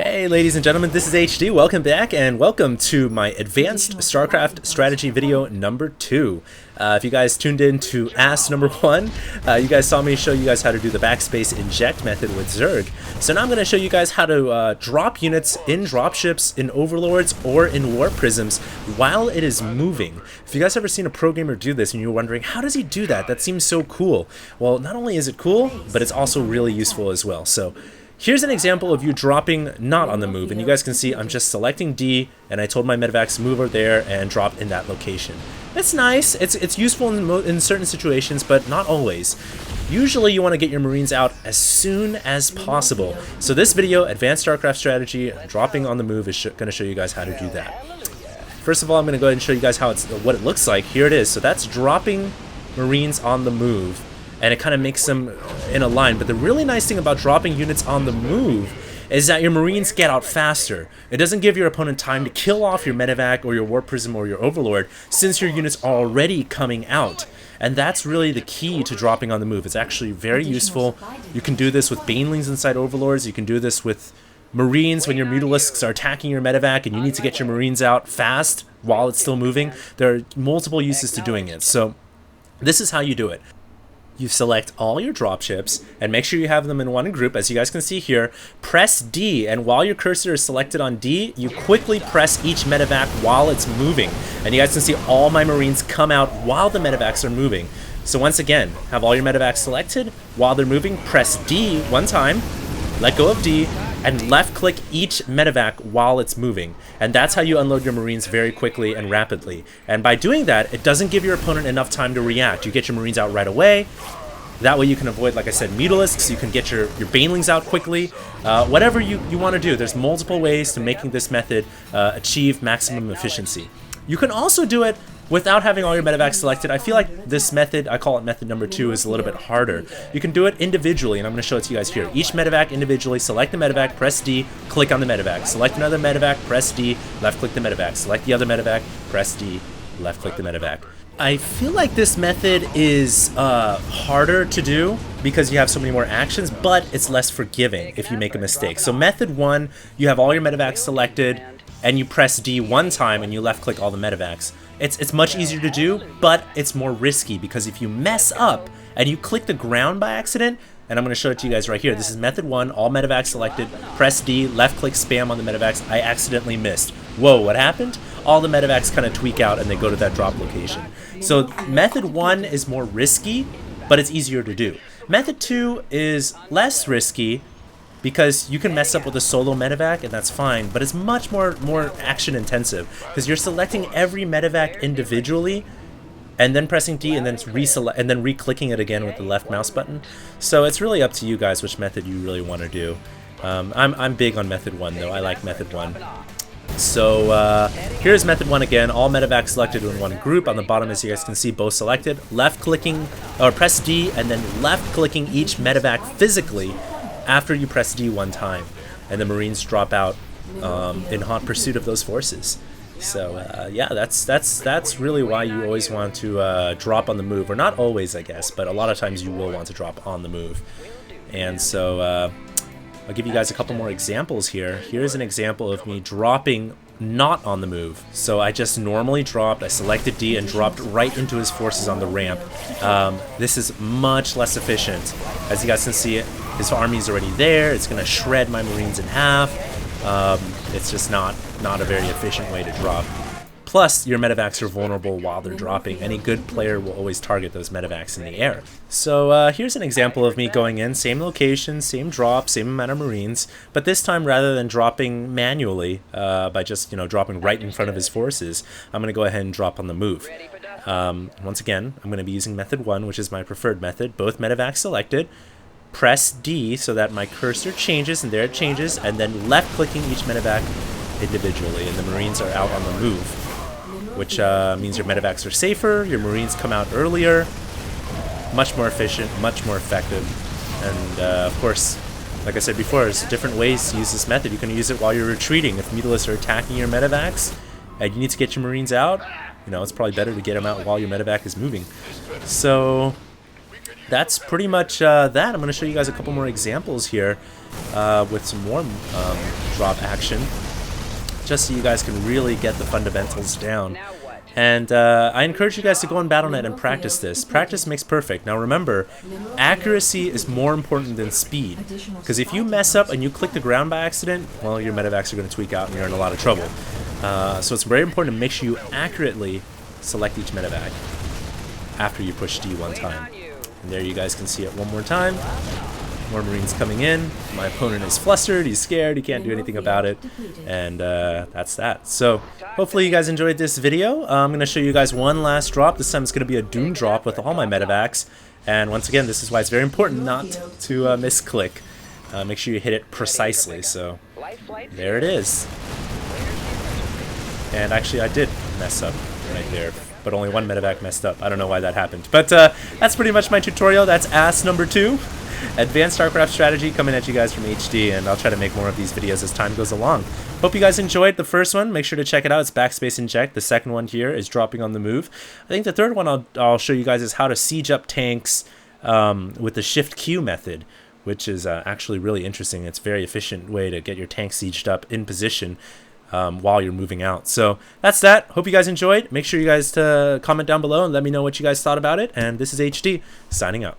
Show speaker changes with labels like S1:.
S1: Hey ladies and gentlemen, this is HD. Welcome back and welcome to my advanced StarCraft strategy video number 2. If you guys tuned in to ass number 1, you guys saw me show you guys how to do the backspace inject method with Zerg. So now I'm going to show you guys how to drop units in dropships, in overlords, or in warp prisms while it is moving. If you guys ever seen a pro gamer do this and you're wondering, how does he do that? That seems so cool. Well, not only is it cool, but it's also really useful as well. So here's an example of you dropping not on the move, and you guys can see I'm just selecting D, and I told my medevacs move over there and drop in that location. It's nice, it's useful in certain situations, but not always. Usually you want to get your Marines out as soon as possible. So this video, Advanced StarCraft Strategy, dropping on the move, is going to show you guys how to do that. First of all, I'm going to go ahead and show you guys how what it looks like. Here it is. So that's dropping Marines on the move, and it kind of makes them in a line. But the really nice thing about dropping units on the move is that your Marines get out faster. It doesn't give your opponent time to kill off your medevac or your warp prism or your overlord, since your units are already coming out. And that's really the key to dropping on the move. It's actually very useful. You can do this with banelings inside overlords. You can do this with Marines when your mutalisks are attacking your medevac and you need to get your Marines out fast while it's still moving. There are multiple uses to doing it. So this is how you do it. You select all your dropships and make sure you have them in one group. As you guys can see here, press D, and while your cursor is selected on D, you quickly press each medevac while it's moving. And you guys can see all my Marines come out while the medevacs are moving. So once again, have all your medevacs selected. While they're moving, press D one time, let go of D, and left click each medevac while it's moving. And that's how you unload your Marines very quickly and rapidly. And by doing that, it doesn't give your opponent enough time to react. You get your Marines out right away. That way you can avoid, like I said, mutalisks. You can get your banelings out quickly. Whatever you want to do, there's multiple ways to making this method achieve maximum efficiency. You can also do it without having all your medevacs selected. I feel like this method, I call it method number 2, is a little bit harder. You can do it individually, and I'm going to show it to you guys here. Each medevac individually, select the medevac, press D, click on the medevac. Select another medevac, press D, left click the medevac. Select the other medevac, press D, left click the medevac. I feel like this method is harder to do because you have so many more actions, but it's less forgiving if you make a mistake. So method 1, you have all your medevacs selected, and you press D one time and you left click all the medevacs. It's much easier to do, but it's more risky because if you mess up and you click the ground by accident, and I'm going to show it to you guys right here. This is method 1, all medevacs selected, press D, left click spam on the medevacs. I accidentally missed. Whoa, what happened? All the medevacs kind of tweak out and they go to that drop location. So method 1 is more risky, but it's easier to do. Method 2 is less risky, because you can mess up with a solo medevac and that's fine, but it's much more action intensive because you're selecting every medevac individually and then pressing D and then re-clicking it again with the left mouse button. So it's really up to you guys which method you really want to do. I'm big on method 1 though. I like method 1. So here's method 1 again, all medevacs selected in one group. On the bottom, as you guys can see, both selected. Left clicking, or press D and then left clicking each medevac physically after you press D one time, and the Marines drop out in hot pursuit of those forces. So yeah, that's really why you always want to drop on the move, or not always, I guess, but a lot of times you will want to drop on the move. And so I'll give you guys a couple more examples here. Here's an example of me dropping not on the move. So I just normally dropped, I selected D and dropped right into his forces on the ramp. This is much less efficient. As you guys can see, his army's already there. It's going to shred my Marines in half. It's just not a very efficient way to drop. Plus, your medevacs are vulnerable while they're dropping. Any good player will always target those medevacs in the air. So here's an example of me going in, same location, same drop, same amount of Marines, but this time rather than dropping manually by just dropping right in front of his forces, I'm going to go ahead and drop on the move. Once again, I'm going to be using method 1, which is my preferred method. Both medevacs selected. Press D so that my cursor changes, and there it changes, and then left clicking each medevac individually, and the Marines are out on the move, which means your medevacs are safer, your Marines come out earlier, much more efficient, much more effective. And of course, like I said before, there's different ways to use this method. You can use it while you're retreating. If mutalisks are attacking your medevacs and you need to get your Marines out, it's probably better to get them out while your medevac is moving. So that's pretty much that. I'm going to show you guys a couple more examples here with some more drop action, just so you guys can really get the fundamentals down. And I encourage you guys to go on Battle.net and practice this. Practice makes perfect. Now remember, accuracy is more important than speed. Because if you mess up and you click the ground by accident, well, your medevacs are going to tweak out and you're in a lot of trouble. So it's very important to make sure you accurately select each medevac after you push D one time. And there you guys can see it one more time. More Marines coming in. My opponent is flustered, he's scared, he can't do anything about it. And that's that. So hopefully you guys enjoyed this video. I'm going to show you guys one last drop. This time it's going to be a Doom drop with all my medevacs. And once again, this is why it's very important not to misclick. Make sure you hit it precisely. So there it is. And actually I did mess up right there, but only one medevac messed up. I don't know why that happened. But that's pretty much my tutorial. That's ass number 2. Advanced Starcraft strategy coming at you guys from HD, and I'll try to make more of these videos as time goes along. Hope you guys enjoyed the first one. Make sure to check it out. It's backspace inject. The second one here is dropping on the move. I think the third one I'll show you guys is how to siege up tanks with the shift Q method, which is actually really interesting. It's a very efficient way to get your tank sieged up in position while you're moving out. So that's that. Hope you guys enjoyed. Make sure you guys comment down below and let me know what you guys thought about it. And this is HD signing out.